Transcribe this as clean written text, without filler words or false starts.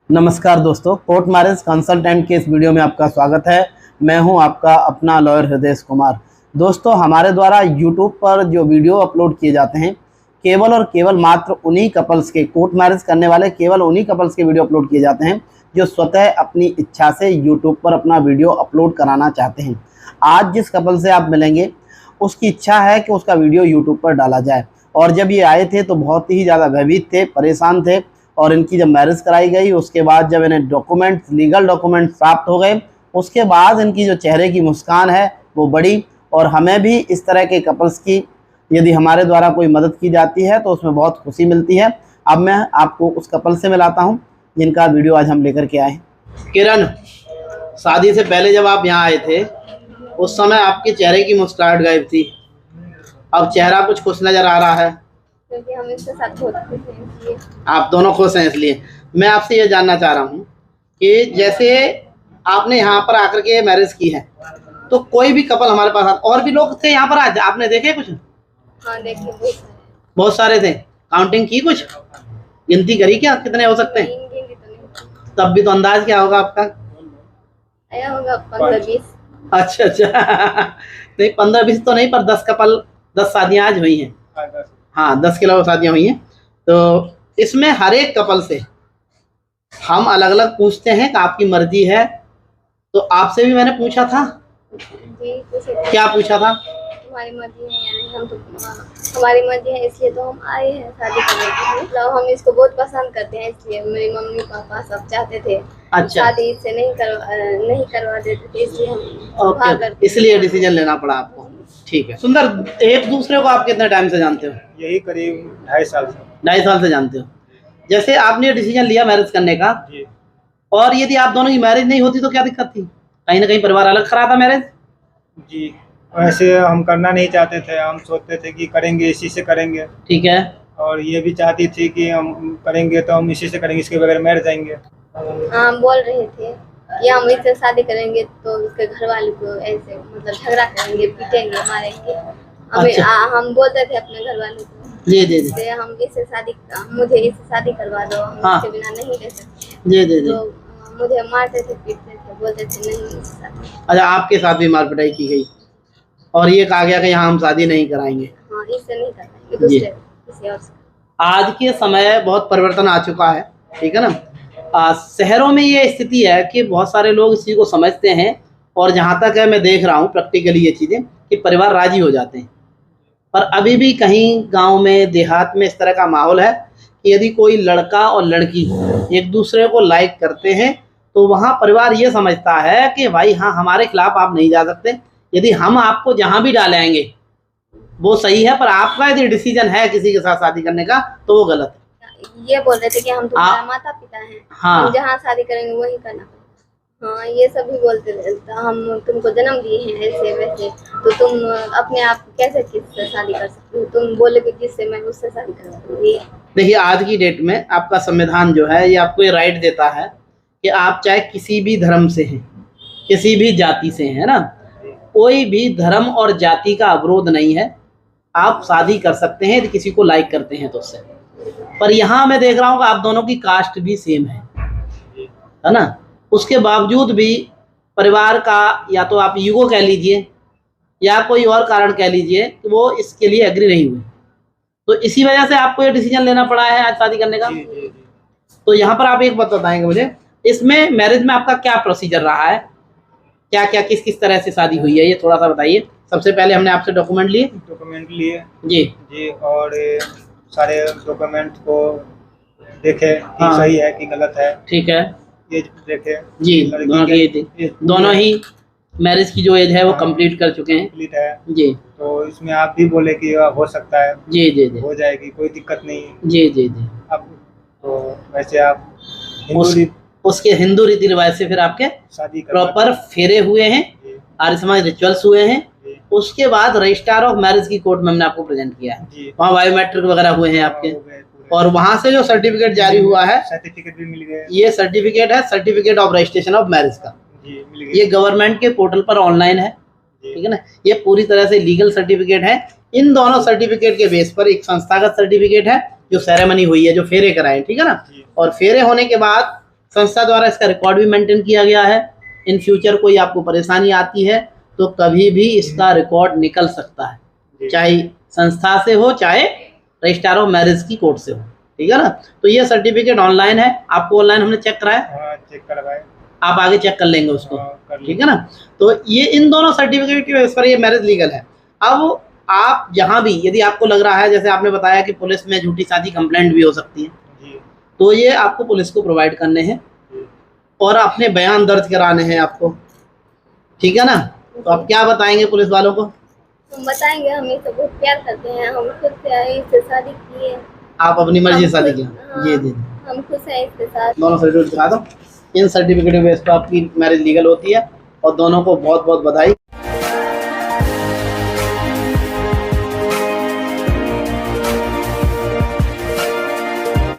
नमस्कार दोस्तों, court marriage consultant के इस वीडियो में आपका स्वागत है। मैं हूं आपका अपना लॉयर हृदय कुमार। दोस्तों, हमारे द्वारा यूट्यूब पर जो वीडियो अपलोड किए जाते हैं केवल और केवल मात्र उन्हीं कपल्स के, कोर्ट मैरिज करने वाले केवल उन्हीं कपल्स के वीडियो अपलोड किए जाते हैं जो स्वतः अपनी इच्छा से यूट्यूब पर अपना वीडियो अपलोड कराना चाहते हैं। आज जिस कपल से आप मिलेंगे उसकी इच्छा है कि उसका वीडियो यूट्यूब पर डाला जाए, और जब ये आए थे तो बहुत ही ज़्यादा भयभीत थे, परेशान थे। और इनकी जब मैरिज कराई गई उसके बाद जब इन्हें डॉक्यूमेंट्स, लीगल डॉक्यूमेंट्स प्राप्त हो गए, उसके बाद इनकी जो चेहरे की मुस्कान है वो बढ़ी। और हमें भी इस तरह के कपल्स की यदि हमारे द्वारा कोई मदद की जाती है तो उसमें बहुत खुशी मिलती है। अब मैं आपको उस कपल से मिलाता हूं जिनका वीडियो आज हम लेकर के आए हैं। किरण, शादी से पहले जब आप यहाँ आए थे उस समय आपके चेहरे की मुस्कुराहट गायब थी, अब चेहरा कुछ खुश नजर आ रहा है क्योंकि हम इसके साथ बहुत खुश हैं, इसलिए आप दोनों खुश हैं। इसलिए मैं आपसे ये जानना चाह रहा हूँ कि जैसे आपने यहाँ पर आकर के मैरिज की है तो कोई भी कपल हमारे पास, और भी लोग थे यहाँ पर आज, आपने देखे कुछ? हाँ देखिए बहुत सारे थे। काउंटिंग की, कुछ गिनती करी क्या, कितने हो सकते हैं? गिनती तो नहीं, तब भी तो अंदाज क्या होगा आपका? आया होगा 15-20। अच्छा नहीं, 15-20 तो नहीं, पर 10 कपल, 10 शादियाँ आज हुई हैं। हाँ, 10 के अलावा शादियाँ हुई हैं। तो इसमें हर एक कपल से हम अलग अलग पूछते हैं कि आपकी मर्जी है, तो आपसे भी मैंने पूछा था। जी पूछे, क्या पूछा था? तुम्हारी मर्जी है या नहीं? हम तो हमारी मर्जी है, इसलिए तो हम आए हैं शादी करने के लिए। मतलब हम इसको बहुत पसंद करते हैं, इसलिए मेरी मम्मी पापा सब चाहते थे अच्छा, शादी इससे नहीं करवा देते थे, इसलिए हम ओके, इसलिए डिसीजन लेना पड़ा आपको। ठीक है, सुंदर। एक दूसरे को आप कितने टाइम से जानते हो? यही करीब 2.5 साल से। 2.5 साल से जानते हो। जैसे आपने डिसीजन लिया मैरिज करने का, जी और यदि आप दोनों की मैरिज नहीं होती तो क्या दिक्कत थी? कहीं ना कहीं परिवार अलग करा था मैरिज? जी, वैसे हम करना नहीं चाहते थे, हम सोचते थे कि करेंगे इसी से करेंगे, ठीक है। और ये भी चाहती थी कि हम करेंगे तो हम इसी से करेंगे, इसके बगैर मर जाएंगे। हम बोल रहे थे कि हम इससे शादी करेंगे तो उसके घर वाले को ऐसे मतलब झगड़ा करेंगे, पीटेंगे, मारेंगे। अच्छा। हम बोलते थे अपने घर वालों को जी जी जी कि हम इससे शादी, मुझे इससे शादी करवा दो, हम हाँ। इसके बिना नहीं रह सकते। जी जी जी। तो मुझे मारते थे, पीटते थे, बोलते थे नहीं इससे शादी। अच्छा, आपके साथ भी मार पिटाई की गई और ये कहा गया कि यहाँ हम शादी नहीं कराएंगे? हाँ, इससे नहीं कराएंगे, दूसरे किसी और से। आज के समय बहुत परिवर्तन आ चुका है, ठीक है ना। शहरों में ये स्थिति है कि बहुत सारे लोग इस चीज़ को समझते हैं, और जहाँ तक है मैं देख रहा हूँ प्रैक्टिकली ये चीज़ें कि परिवार राजी हो जाते हैं। पर अभी भी कहीं गांव में, देहात में इस तरह का माहौल है कि यदि कोई लड़का और लड़की एक दूसरे को लाइक करते हैं तो वहाँ परिवार ये समझता है कि भाई हाँ, हमारे खिलाफ आप नहीं जा सकते, यदि हम आपको जहाँ भी डालेंगे वो सही है, पर आपका यदि डिसीजन है किसी के साथ शादी करने का तो वो गलत है। ये बोल रहे थे कि हम तुम्हारा माता पिता हैं, हाँ। हम जहाँ शादी करेंगे वही करना पड़ेगा। हाँ, ये सभी बोलते थे, हम तुमको जन्म दिए हैं ऐसे वैसे, तो तुम अपने आप कैसे किससे शादी कर सकते हो? तुम बोले कि जिससे मैं उससे शादी कर सकूंगी। देखिए, आज की डेट में आपका संविधान जो है ये आपको ये राइट देता है कि आप चाहे किसी भी धर्म से हैं, किसी भी जाति से हैं, ना, कोई भी धर्म और जाति का अवरोध नहीं है, आप शादी कर सकते हैं यदि किसी को लाइक करते हैं तो उससे। पर यहाँ मैं देख रहा हूँ कि आप दोनों की कास्ट भी सेम है ना, उसके बावजूद भी परिवार का, या तो आप ईगो कह लीजिए या कोई और कारण कह लीजिए, कि वो इसके लिए एग्री नहीं हुए, तो इसी वजह से आपको ये डिसीजन लेना पड़ा है आज शादी करने का। तो यहाँ पर आप एक बात बताएंगे मुझे, इसमें मैरिज में आपका क्या प्रोसीजर रहा है, क्या क्या किस किस तरह से शादी हुई है, ये थोड़ा सा बताइए। सबसे पहले हमने आपसे डॉक्यूमेंट लिए जी जी, और सारे डॉक्यूमेंट को देखे कि हाँ। सही है कि गलत है, ठीक है एज देखे जी, दोनों की एज, दोनों ही मैरिज की जो एज है वो कंप्लीट कर चुके हैं कंप्लीट है। जी। तो इसमें आप भी बोले कि हो सकता है, जी जी जी हो जाएगी, कोई दिक्कत नहीं। जी जी जी। अब तो वैसे आप उसके हिंदू रीति रिवाज से फिर आपके शादी प्रॉपर फेरे हुए हैं, आर्य समाज रिचुअल्स हुए हैं, उसके बाद रजिस्ट्रार ऑफ मैरिज की कोर्ट में हमने आपको प्रेजेंट किया है, वहाँ बायोमेट्रिक वगैरह हुए हैं आपके, और वहाँ से जो सर्टिफिकेट जारी हुआ है, सर्टिफिकेट भी मिल गए। ये सर्टिफिकेट है, certificate of registration of marriage का। जी, मिल गए। ये गवर्नमेंट के पोर्टल पर ऑनलाइन है, ठीक है ना, ये पूरी तरह से लीगल सर्टिफिकेट है। इन दोनों सर्टिफिकेट के बेस पर एक संस्थागत सर्टिफिकेट है जो सेरेमनी हुई है, जो फेरे कराए, ठीक है ना, और फेरे होने के बाद संस्था द्वारा इसका रिकॉर्ड भी मेंटेन किया गया है। इन फ्यूचर कोई आपको परेशानी आती है तो कभी भी इसका रिकॉर्ड निकल सकता है, चाहे संस्था से हो चाहे रजिस्ट्रार ऑफ मैरिज की कोर्ट से हो, ठीक है ना। तो ये सर्टिफिकेट ऑनलाइन है, आपको ऑनलाइन हमने चेक कराया, हाँ चेक करवाए, आप आगे चेक कर लेंगे उसको, कर ठीक है ना। तो ये इन दोनों सर्टिफिकेट की बेस पर ये मैरिज लीगल है। अब आप जहाँ भी, यदि आपको लग रहा है, जैसे आपने बताया कि पुलिस में झूठी शादी कंप्लेंट भी हो सकती है, जी तो ये आपको पुलिस को प्रोवाइड करने हैं और अपने बयान दर्ज कराने हैं आपको, ठीक है ना। तो आप क्या बताएंगे पुलिस वालों को? हम बताएंगे हम इससे बहुत प्यार करते हैं, हम खुद से इससे शादी किए, आप अपनी मर्जी से शादी किया, हाँ, ये दे हम खुश हैं इसके साथ। दोनों सर्टिफिकेट दिखा दो। इन सर्टिफिकेट बेस पर आपकी मैरिज लीगल होती है और दोनों को बहुत बहुत बधाई।